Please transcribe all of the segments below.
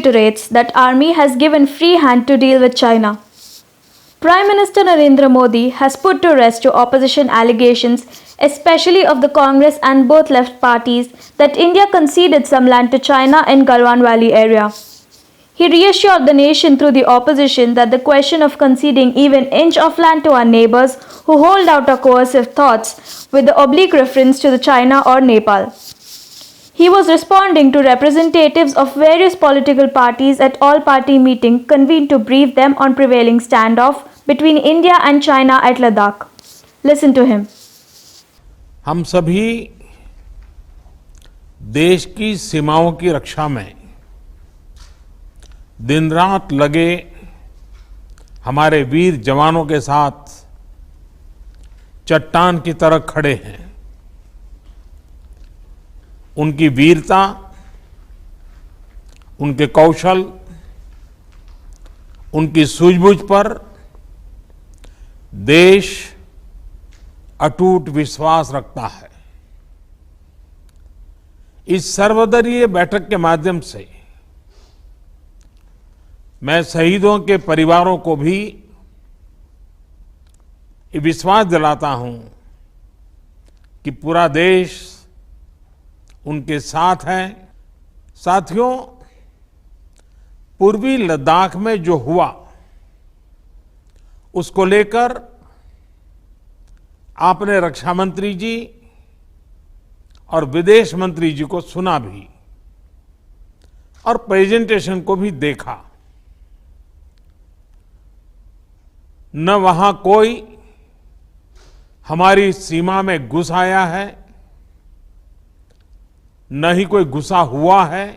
reiterates that army has given free hand to deal with China. Prime Minister Narendra Modi has put to rest opposition allegations, especially of the Congress and both left parties, that India conceded some land to China in Galwan Valley area. He reassured the nation through the opposition that the question of conceding even inch of land to our neighbors who hold out our coercive thoughts with the oblique reference to the China or Nepal. He was responding to representatives of various political parties at all-party meeting convened to brief them on prevailing standoff between India and China at Ladakh. Listen to him. हम सभी देश की सीमाओं की रक्षा में दिन रात लगे हमारे वीर जवानों के साथ चट्टान की तरह खड़े हैं। उनकी वीरता, उनके कौशल, उनकी सूझबूझ पर देश अटूट विश्वास रखता है। इस सर्वदलीय बैठक के माध्यम से मैं शहीदों के परिवारों को भी ये विश्वास दिलाता हूं कि पूरा देश उनके साथ है। साथियों, पूर्वी लद्दाख में जो हुआ उसको लेकर आपने रक्षा मंत्री जी और विदेश मंत्री जी को सुना भी और प्रेजेंटेशन को भी देखा। न वहां कोई हमारी सीमा में घुस आया है, न ही कोई घुसा हुआ है,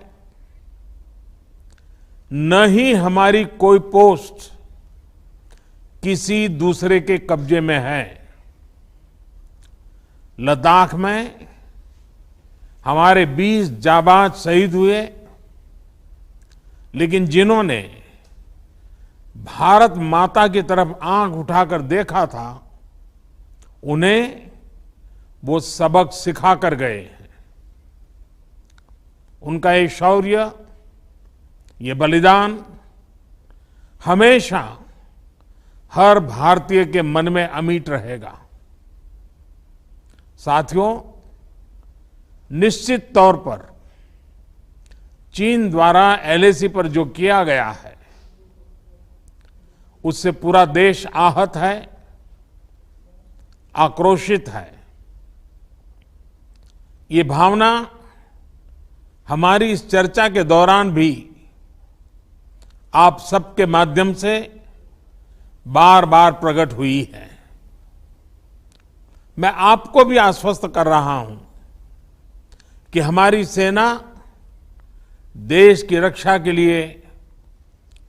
न ही हमारी कोई पोस्ट किसी दूसरे के कब्जे में है। लद्दाख में हमारे 20 जाबाज शहीद हुए, लेकिन जिन्होंने भारत माता की तरफ आंख उठाकर देखा था, उन्हें वो सबक सिखा कर गए हैं। उनका ये शौर्य, ये बलिदान हमेशा हर भारतीय के मन में अमिट रहेगा। साथियों, निश्चित तौर पर चीन द्वारा एलएसी पर जो किया गया है उससे पूरा देश आहत है, आक्रोशित है। ये भावना हमारी इस चर्चा के दौरान भी आप सबके माध्यम से बार बार प्रकट हुई है। मैं आपको भी आश्वस्त कर रहा हूं कि हमारी सेना देश की रक्षा के लिए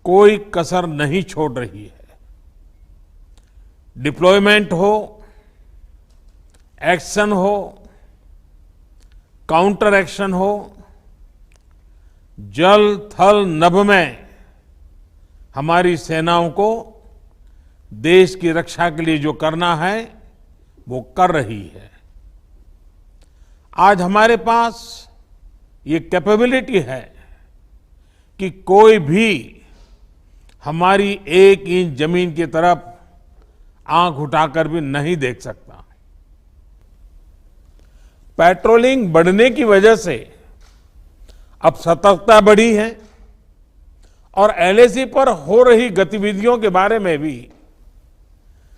कोई कसर नहीं छोड़ रही है। डिप्लॉयमेंट हो, एक्शन हो, काउंटर एक्शन हो, जल थल नभ में हमारी सेनाओं को देश की रक्षा के लिए जो करना है वो कर रही है। आज हमारे पास ये कैपेबिलिटी है कि कोई भी हमारी 1 इंच जमीन की तरफ आंख उठाकर भी नहीं देख सकता। पेट्रोलिंग बढ़ने की वजह से अब सतर्कता बढ़ी है और एलएसी पर हो रही गतिविधियों के बारे में भी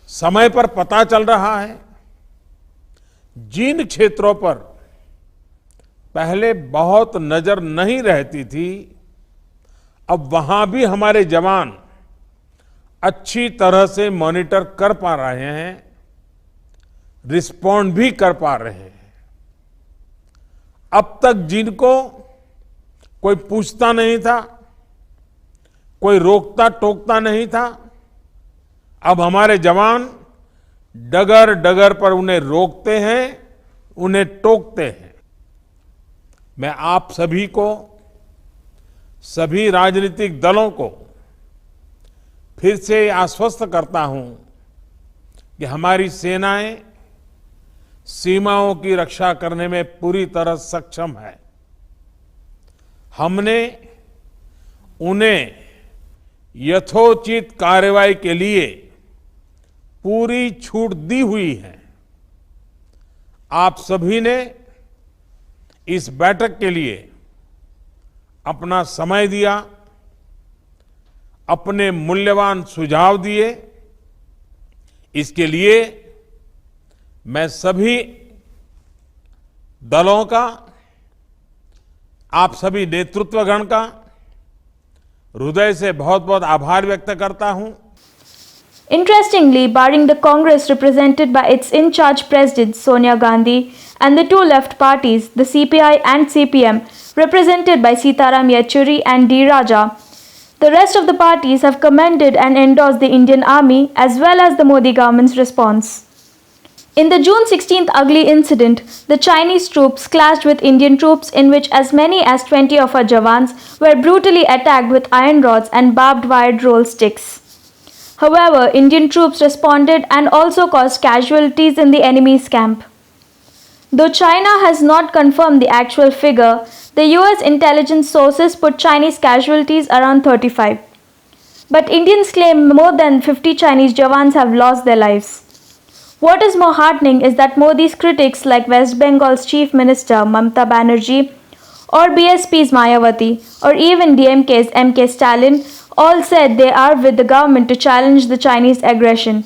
समय पर पता चल रहा है। जिन क्षेत्रों पर पहले बहुत नजर नहीं रहती थी, अब वहां भी हमारे जवान अच्छी तरह से मॉनिटर कर पा रहे हैं, रिस्पॉन्ड भी कर पा रहे हैं। अब तक जिनको कोई पूछता नहीं था, कोई रोकता टोकता नहीं था, अब हमारे जवान डगर डगर पर उन्हें रोकते हैं, उन्हें टोकते हैं। मैं आप सभी को, सभी राजनीतिक दलों को फिर से आश्वस्त करता हूं कि हमारी सेनाएं सीमाओं की रक्षा करने में पूरी तरह सक्षम है। हमने उन्हें यथोचित कार्रवाई के लिए पूरी छूट दी हुई है। आप सभी ने इस बैठक के लिए अपना समय दिया, अपने मूल्यवान सुझाव दिए। इसके लिए मैं सभी दलों का, आप सभी नेतृत्वगण का हृदय से बहुत बहुत आभार व्यक्त करता हूं। Interestingly, barring the Congress represented by its in-charge president Sonia Gandhi and the two left parties, the CPI and CPM, represented by Sitaram Yechuri and D. Raja, the rest of the parties have commended and endorsed the Indian Army as well as the Modi government's response. In the June 16th ugly incident, the Chinese troops clashed with Indian troops in which as many as 20 of our Jawans were brutally attacked with iron rods and barbed wire roll sticks. However, Indian troops responded and also caused casualties in the enemy's camp. Though China has not confirmed the actual figure, the US intelligence sources put Chinese casualties around 35. But Indians claim more than 50 Chinese Jawans have lost their lives. What is more heartening is that Modi's critics like West Bengal's Chief Minister Mamata Banerjee or BSP's Mayawati or even DMK's MK Stalin all said they are with the government to challenge the Chinese aggression.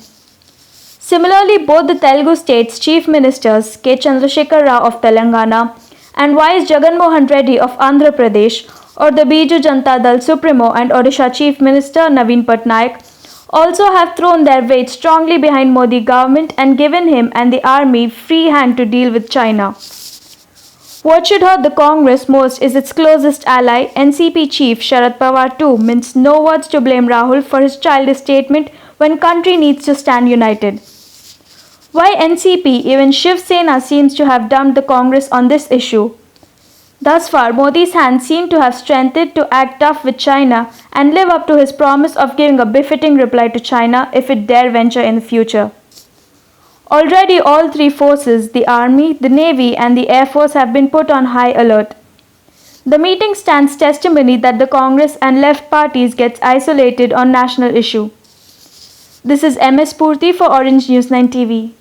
Similarly, both the Telugu states' chief ministers K. Chandrasekhar Rao of Telangana and Y. Jagan Mohan Reddy of Andhra Pradesh or the Biju Janata Dal Supremo and Odisha Chief Minister Naveen Patnaik also have thrown their weight strongly behind Modi government and given him and the army free hand to deal with China. What should hurt the Congress most is its closest ally, NCP chief Sharad Pawar too minced no words to blame Rahul for his childish statement when country needs to stand united. Why NCP, even Shiv Sena seems to have dumped the Congress on this issue. Thus far, Modi's hands seem to have strengthened to act tough with China and live up to his promise of giving a befitting reply to China if it dare venture in the future. Already all three forces, the Army, the Navy and the Air Force have been put on high alert. The meeting stands testimony that the Congress and left parties gets isolated on national issue. This is MS Purti for Orange News 9 TV.